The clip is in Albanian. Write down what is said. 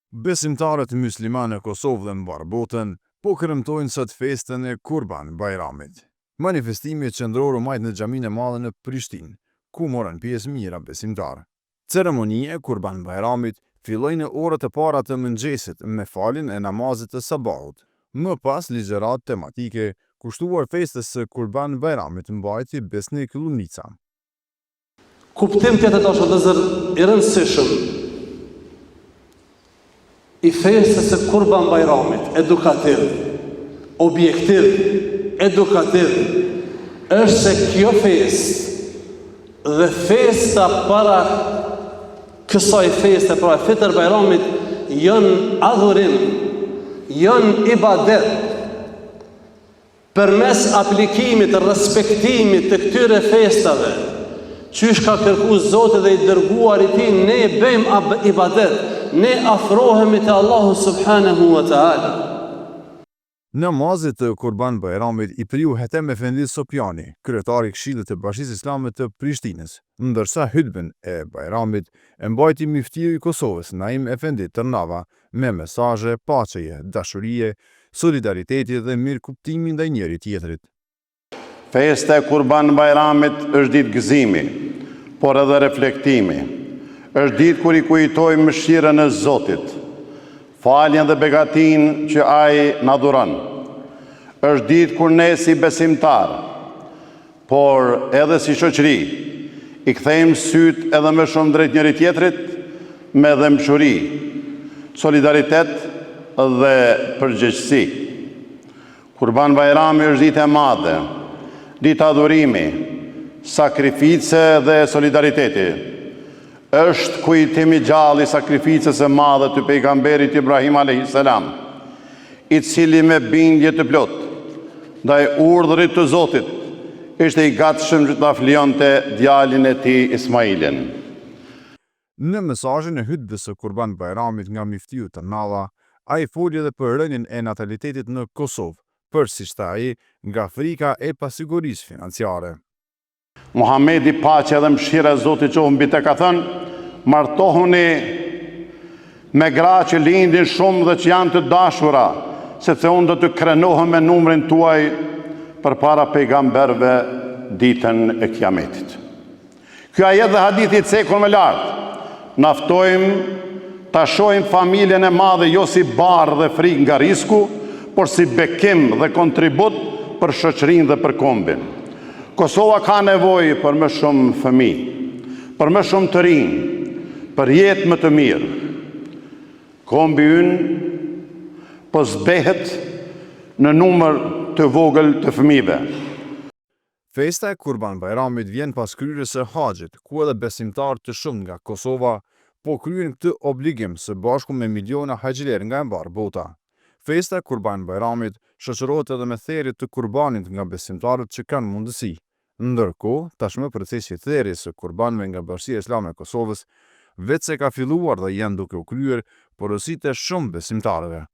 Besimtarët muslimanë në Kosovë dhe mbar botën po kremtojnë sot festën e Kurban Bayramit. Manifestimi qendror u majt në xhaminë e madhe në Prishtinë, ku morën pjesë mijëra besimtarë. Ceremonia e Kurban Bayramit filloi në orët e para të mëngjesit me faljen e namazit të sabahut. Më pas ligjërat tematike kushtuar festës së Kurban Bayramit mbajti Besnik Lunica. Kuptim tjetër të dashur i rëndësishëm i festës së Kurban Bayramit, edukativ, objektiv, edukativ, është se kjo festë dhe festa para kësaj feste, para Fitr Bayramit, janë adhurim, janë ibadet. Përmes aplikimit, respektimit të këtyre festave, qysh ka kërku Zotë dhe i dërguar i ti, ne bëjmë ibadet, ne afrohemi te Allahu subhanahu wa ta'ala. Namazit të Kurban Bayramit i priu Hetem Efendi Sopjani, kryetari i Këshillit të Bashkisë Islame të Prishtinës, ndërsa hutbën e Bayramit e mbajti Muftiu i Kosovës Naim Efendi Tërnava me mesazhe paqeje, dashurie, solidariteti dhe mirëkuptimi ndaj njëri tjetrit. Festa e Kurban Bayramit është ditë gëzimi, por edhe reflektimi. Është ditë kur i kujtojmë mëshirën e Zotit, faljen dhe begatin që ai na dhuron. Është ditë kur ne si besimtar, por edhe si shoqëri, i kthejmë syt edhe më shumë drejt njëri tjetrit me dëmshuri, solidaritet dhe përgjegjësi. Kurban Bayrami është ditë e madhe, ditë adhurimi, sakrifice dhe solidariteti. Është kujtimi gjallë i sakrificës së madhe të pejgamberit Ibrahim a.s., i cili me bindje të plot ndaj urdhrit të Zotit ishte i gatshëm që ta flionte djalin e tij Ismailin. Në mesazhin e hutbës së Kurban Bayramit nga Muftiu Tërnava, ai foli edhe për rënien e natalitetit në Kosovë, përsi ai nga frika e pasigurisë financiare. Muhamedi, paqja dhe mëshira e Zotit qoftë mbi të, ka thënë: martohuni me gra që lindin shumë dhe që janë të dashura, sepse unë do të krenohem me numrin tuaj përpara pejgamberve ditën e Kiametit. Ky ajet dhe hadithi i cekur më lart na ftojmë ta shohim familjen e madhe jo si barë dhe frikë nga risku, por si bekim dhe kontribut për shoqërinë dhe për kombin. Kosova ka nevojë për më shumë fëmijë, për më shumë të rinj, për jetë më të mirë. Kombi ynë po zbehet në numër të vogël të fëmijëve. Festa e Kurban Bayramit vjen pas kryerjes së haxhit, ku edhe besimtarë të shumë nga Kosova po kryen këtë obligim së bashku me miliona haxhiler nga mbar bota. Festa e Kurban Bayramit shoqërohet edhe me therrjet të kurbanit nga besimtarët që kanë mundësi. Ndërkohë, tashmë procesi i therrjes së kurbanëve nga Bashkia Islame e Kosovës vetë se ka filluar dhe janë duke u kryer porositë e shumë besimtarëve.